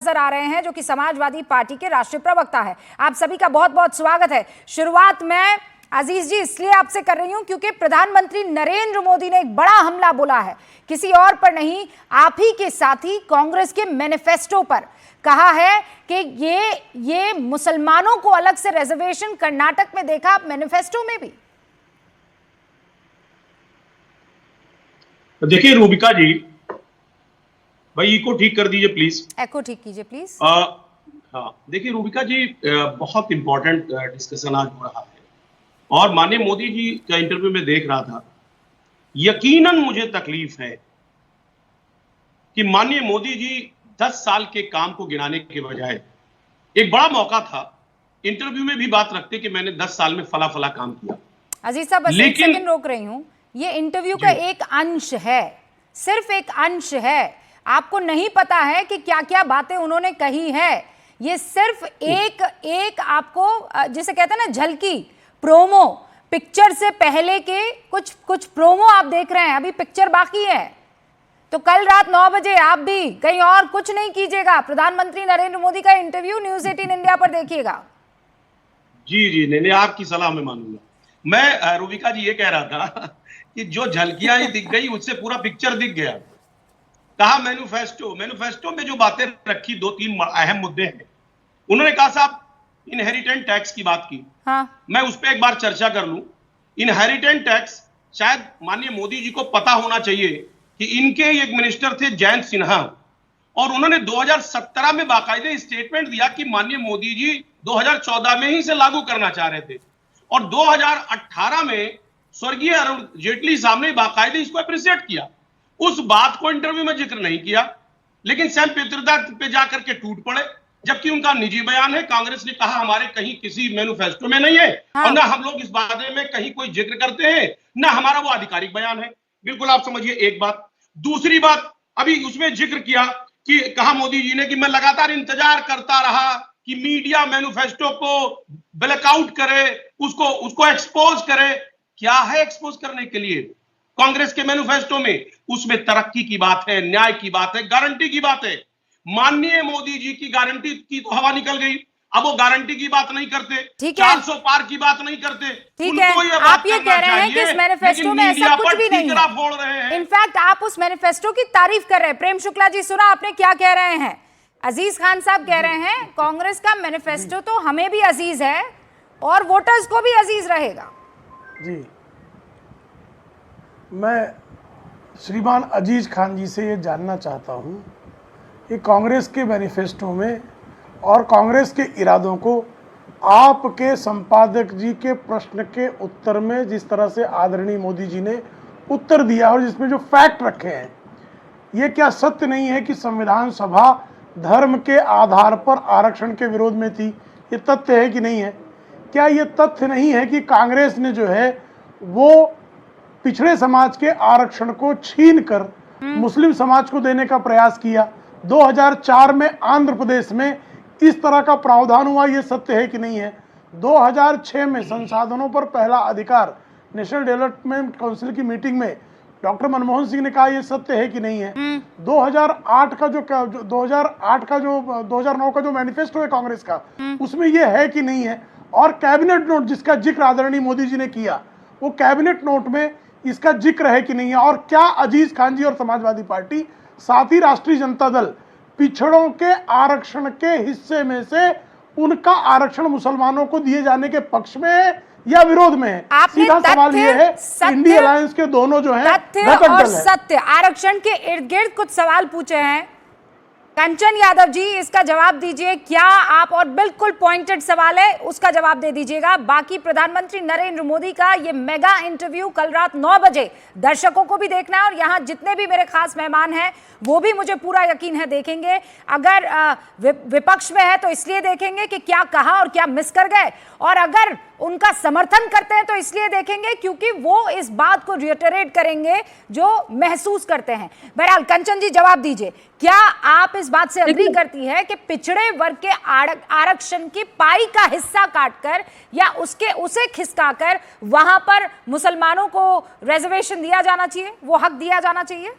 नजर आ रहे हैं, जो कि समाजवादी पार्टी के राष्ट्रीय प्रवक्ता है। आप सभी का बहुत बहुत स्वागत है। शुरुआत मैं अजीज जी इसलिए आपसे कर रही हूं क्योंकि प्रधानमंत्री नरेंद्र मोदी ने एक बड़ा हमला बोला है, किसी और पर नहीं, आप ही के साथी कांग्रेस के मैनिफेस्टो पर। कहा है कि ये मुसलमानों को अलग से रिजर्वेशन कर्नाटक में देखा, आप मैनिफेस्टो में भी। देखिए रूबिका जी, भाई इको ठीक कर दीजिए प्लीज। एको ठीक कीजिए प्लीज। हाँ देखिए रूबिका जी, बहुत इंपॉर्टेंट डिस्कशन आज हो रहा है और माननीय मोदी जी का इंटरव्यू में देख रहा था। यकीनन मुझे तकलीफ है कि माननीय मोदी जी 10 साल के काम को गिनाने के बजाय, एक बड़ा मौका था इंटरव्यू में भी बात रखते कि मैंने 10 साल में फला फला काम किया। अजीज साहब बस एक सेकंड रोक रही हूं, ये इंटरव्यू का एक अंश है, सिर्फ एक अंश है। आपको नहीं पता है कि क्या क्या बातें उन्होंने कही है। ये सिर्फ एक आपको जिसे कहते हैं ना झलकी, प्रोमो, पिक्चर से पहले के कुछ प्रोमो आप देख रहे हैं, अभी पिक्चर बाकी है। तो कल रात 9 बजे आप भी कहीं और कुछ नहीं कीजिएगा, प्रधानमंत्री नरेंद्र मोदी का इंटरव्यू न्यूज़ 18 इंडिया पर देखिएगा। जी नहीं, आपकी सलाह मैं मानूंगा। मैं रूबिका जी ये कह रहा था कि जो झलकियां ही दिख गई उससे पूरा पिक्चर दिख गया। कहा मैनिफेस्टो में जो बातें रखी, 2-3 अहम मुद्दे हैं। उन्होंने कहा साहब इनहेरिटेंट टैक्स की बात की। हाँ। मैं उस पर एक बार चर्चा कर लूं। इनहेरिटेंट टैक्स शायद माननीय मोदी जी को पता होना चाहिए कि इनके एक मिनिस्टर थे जयंत सिन्हा, और उन्होंने 2017 में बाकायदे स्टेटमेंट दिया कि माननीय मोदी जी 2014 में ही से लागू करना चाह रहे थे, और 2018 में स्वर्गीय अरुण जेटली साहब ने बाकायदे इसको अप्रिशिएट किया। उस बात को इंटरव्यू में जिक्र नहीं किया, लेकिन सैम पित्रोदा पे जाकर के टूट पड़े, जबकि उनका निजी बयान है। कांग्रेस ने कहा हमारे कहीं किसी मैनिफेस्टो में नहीं है। हाँ। और ना हम लोग इस बारे में कहीं कोई जिक्र करते हैं, ना हमारा वो आधिकारिक बयान है। बिल्कुल आप समझिए एक बात। दूसरी बात, अभी उसमें जिक्र किया कि कहा मोदी जी ने कि मैं लगातार इंतजार करता रहा कि मीडिया मैनिफेस्टो को ब्लैकआउट करे, उसको एक्सपोज करे। क्या है एक्सपोज करने के लिए कांग्रेस के मैनिफेस्टो में? उसमें तरक्की की बात है, न्याय की बात है, गारंटी की बात है। माननीय मोदी जी की गारंटी की तो हवा निकल गई, अब वो गारंटी की बात नहीं करते, 400 पार की बात नहीं करते। ठीक है, आप ये कह रहे हैं कि इस मैनिफेस्टो में ऐसा कुछ भी नहीं है। इनफैक्ट आप उस मैनिफेस्टो की तारीफ कर रहे हैं। प्रेम शुक्ला जी, सुना आपने क्या कह रहे हैं? अजीज खान साहब कह रहे हैं कांग्रेस का मैनिफेस्टो तो हमें भी अजीज है और वोटर्स को भी अजीज रहेगा। जी, मैं श्रीमान अजीज खान जी से ये जानना चाहता हूँ कि कांग्रेस के मैनिफेस्टो में और कांग्रेस के इरादों को आपके संपादक जी के प्रश्न के उत्तर में जिस तरह से आदरणीय मोदी जी ने उत्तर दिया और जिसमें जो फैक्ट रखे हैं, ये क्या सत्य नहीं है कि संविधान सभा धर्म के आधार पर आरक्षण के विरोध में थी? ये तथ्य है कि नहीं है? क्या ये तथ्य नहीं है कि कांग्रेस ने जो है वो पिछड़े समाज के आरक्षण को छीनकर मुस्लिम समाज को देने का प्रयास किया? 2004 में आंध्र प्रदेश में इस तरह का प्रावधान हुआ, ये सत्य है कि नहीं है? 2006 में संसाधनों पर पहला अधिकार नेशनल डेवलपमेंट काउंसिल की मीटिंग में डॉक्टर मनमोहन सिंह ने कहा, ये सत्य है कि नहीं है? 2009 का जो मैनिफेस्टो है कांग्रेस का, उसमें ये है कि नहीं है? और कैबिनेट नोट जिसका जिक्र आदरणीय मोदी जी ने किया, वो कैबिनेट नोट में इसका जिक्र है कि नहीं है? और क्या अजीज खान जी और समाजवादी पार्टी, साथ ही राष्ट्रीय जनता दल, पिछड़ों के आरक्षण के हिस्से में से उनका आरक्षण मुसलमानों को दिए जाने के पक्ष में है या विरोध में है? सीधा सवाल ये है। इंडिया अलायंस के दोनों जो है तथ्य और सत्य आरक्षण के इर्द गिर्द कुछ सवाल पूछे हैं। कंचन यादव जी, इसका जवाब दीजिए क्या आप, और बिल्कुल पॉइंटेड सवाल है, उसका जवाब दे दीजिएगा। बाकी प्रधानमंत्री नरेंद्र मोदी का ये मेगा इंटरव्यू कल रात 9 बजे दर्शकों को भी देखना है, और यहाँ जितने भी मेरे खास मेहमान हैं वो भी मुझे पूरा यकीन है देखेंगे। अगर विपक्ष में है तो इसलिए देखेंगे कि क्या कहा और क्या मिस कर गए, और अगर उनका समर्थन करते हैं तो इसलिए देखेंगे क्योंकि वो इस बात को रिटरेट करेंगे जो महसूस करते हैं। बहरहाल कंचन जी जवाब दीजिए, क्या आप इस बात से अग्री करती है कि पिछड़े वर्ग के आरक्षण की पाई का हिस्सा काटकर या उसे खिसकाकर वहां पर मुसलमानों को रिजर्वेशन दिया जाना चाहिए, वो हक दिया जाना चाहिए?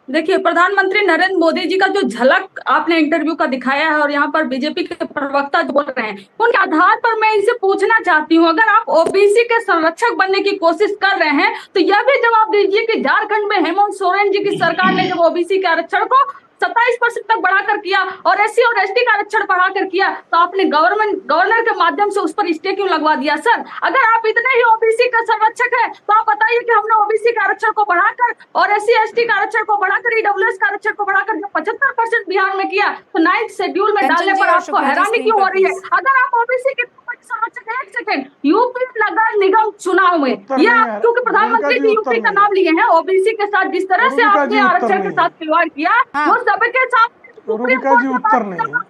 देखिए, प्रधानमंत्री नरेंद्र मोदी जी का जो झलक आपने इंटरव्यू का दिखाया है और यहाँ पर बीजेपी के प्रवक्ता जो बोल रहे हैं, उनके आधार पर मैं इनसे पूछना चाहती हूँ, अगर आप ओबीसी के संरक्षक बनने की कोशिश कर रहे हैं तो यह भी जवाब दीजिए कि झारखंड में हेमंत सोरेन जी की सरकार ने जब ओबीसी के आरक्षण को 27% तक बढ़ाकर किया और एससी और एसटी का आरक्षण बढ़ाकर किया, तो आपने गवर्नर के माध्यम से उस पर स्टे क्यों लगवा दिया? सर, अगर आप इतने ही ओबीसी का संरक्षक है तो आप बताइए कि हमने ओबीसी का आरक्षण को बढ़ाकर और एससी एसटी का आरक्षण को बढ़ाकर, ईडब्ल्यूएस का आरक्षण को बढ़ाकर जो 75% बिहार में किया, तो 9th शेड्यूल में डालने पर आपको हैरानी क्यों हो रही है? अगर आप ओबीसी के संरक्षक, एक सेकंड, यूपी नगर निगम चुनाव में ये आप क्योंकि प्रधानमंत्री जी यूपी का नाम लिए हैं, ओबीसी के साथ जिस तरह से आपने आरक्षण के साथ खिलवाड़ किया, वो सबके साथ रूबिका जी उत्तर नहीं है,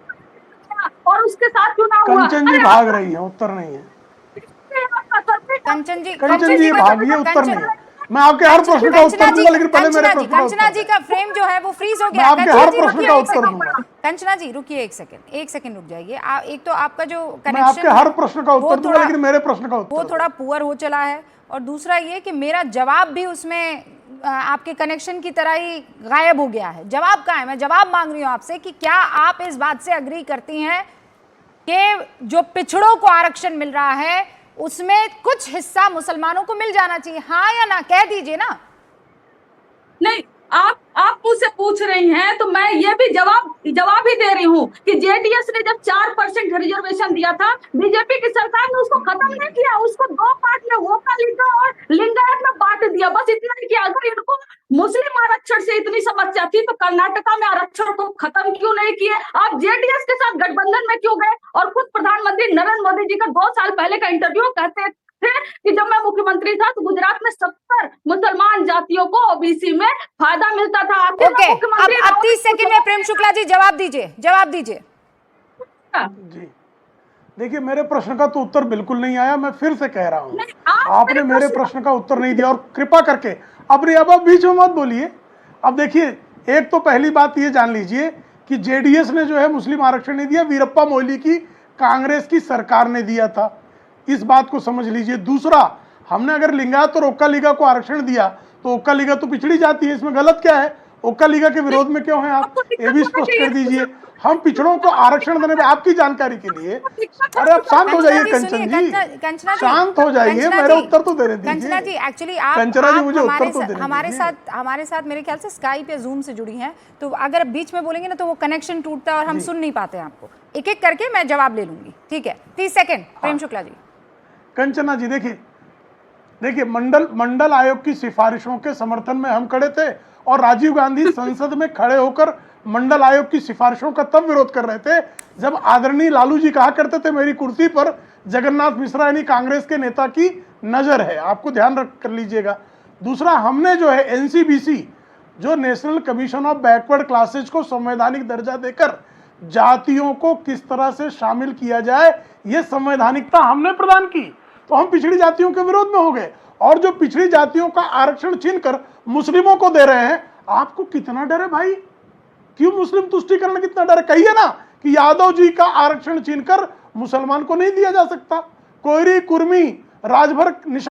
और उसके साथ क्यों ना हुआ? कंचन जी भाग रही है, उत्तर नहीं है। कंचन जी भागिए, उत्तर नहीं है। मैं आपके हर प्रश्न का उत्तर दूंगा, लेकिन पहले मेरे प्रश्न का कंचना जी का फ्रेम जो है वो फ्रीज हो गया। मैं आपके हर प्रश्न का उत्तर दूंगा। कंचना जी रुकिए, एक सेकंड रुक जाइए। एक तो आपका जो मैं आपके हर प्रश्न का उत्तर दूंगा, लेकिन मेरे प्रश्न का उत्तर वो थोड़ा पुअर हो चला है, और दूसरा ये कि मेरा जवाब भी उसमें आपके कनेक्शन की तरह ही गायब हो गया है। जवाब कहाँ है? मैं जवाब मांग रही हूँ आपसे कि क्या आप इस बात से अग्री करती हैं कि जो पिछड़ों को आरक्षण मिल रहा है उसमें कुछ हिस्सा मुसलमानों को मिल जाना चाहिए? हाँ या ना, कह दीजिए ना। नहीं, आप मुझसे पूछ रही हैं तो मैं ये भी जवाब ही दे रही हूँ कि जेडीएस ने जब 4% रिजर्वेशन दिया था, बीजेपी की सरकार ने उसको खत्म नहीं किया, उसको 2 पार्ट में वोकालिका और लिंगायत में बांट दिया, बस इतना ही किया। अगर इनको मुस्लिम आरक्षण से इतनी समस्या थी तो कर्नाटका में आरक्षण को खत्म क्यों नहीं किए? आप जेडीएस के साथ गठबंधन में क्यों गए? और खुद प्रधानमंत्री नरेंद्र मोदी जी का 2 साल पहले का इंटरव्यू कहते थे कि जब मैं मुख्यमंत्री था तो गुजरात में 70 मुसलमान जातियों को ओबीसी में फायदा मिलता था। ओके, अब 30 सेकंड में प्रेम शुक्ला जी जवाब दीजिए। जी देखिए, मेरे प्रश्न का तो उत्तर बिल्कुल नहीं आया। मैं फिर से कह रहा हूँ, आपने मेरे प्रश्न का उत्तर नहीं दिया, और कृपा करके अब बीच में मत बोलिए। अब देखिए, एक तो पहली बात ये जान लीजिए कि जेडीएस ने जो है मुस्लिम आरक्षण नहीं दिया, वीरप्पा मोइली की कांग्रेस की सरकार ने दिया था, इस बात को समझ लीजिए। दूसरा, हमने अगर लिंगायत और ओक्का लीगा को आरक्षण दिया तो ओक्का लीगा तो पिछड़ी जाती है, इसमें गलत क्या है? ओक्का लीगा के विरोध में क्यों हैं आप? ये भी स्पष्ट कर दीजिए। हम पिछड़ों को आरक्षण देने में, आपकी जानकारी के लिए, अरे आप शांत हो जाइए कंचन जी, शांत हो जाइए, मेरा उत्तर तो देने दीजिए। कंचना जी, एक्चुअली आप मुझे उत्तर तो देने हमारे साथ मेरे ख्याल से स्काइप या जूम से जुड़ी हैं, तो अगर बीच में बोलेंगे ना तो वो कनेक्शन टूटता है और हम सुन नहीं पाते हैं आपको। एक एक करके मैं जवाब ले लूंगी, ठीक है? 30 सेकंड, प्रेम शुक्ला जी। कंचना जी, देखिए मंडल आयोग की सिफारिशों के समर्थन में हम खड़े थे, और राजीव गांधी संसद में खड़े होकर मंडल आयोग की सिफारिशों का तब विरोध कर रहे थे जब आदरणीय लालू जी कहा करते थे मेरी कुर्सी पर जगन्नाथ मिश्रा यानी कांग्रेस के नेता की नजर है। आपको ध्यान रख कर लीजिएगा। दूसरा, हमने जो है एनसीबीसी, जो national commission of backward classes को संवैधानिक दर्जा देकर जातियों को किस तरह से शामिल किया जाए, ये संवैधानिकता हमने प्रदान की, तो हम पिछड़ी जातियों के विरोध में हो गए। और जो पिछड़ी जातियों का आरक्षण छीनकर मुस्लिमों को दे रहे हैं, आपको कितना डर है भाई? क्यों मुस्लिम तुष्टीकरण कितना डर है? कहिए ना कि यादव जी का आरक्षण छीनकर मुसलमान को नहीं दिया जा सकता। कोयरी, कुर्मी, राजभर, निषाद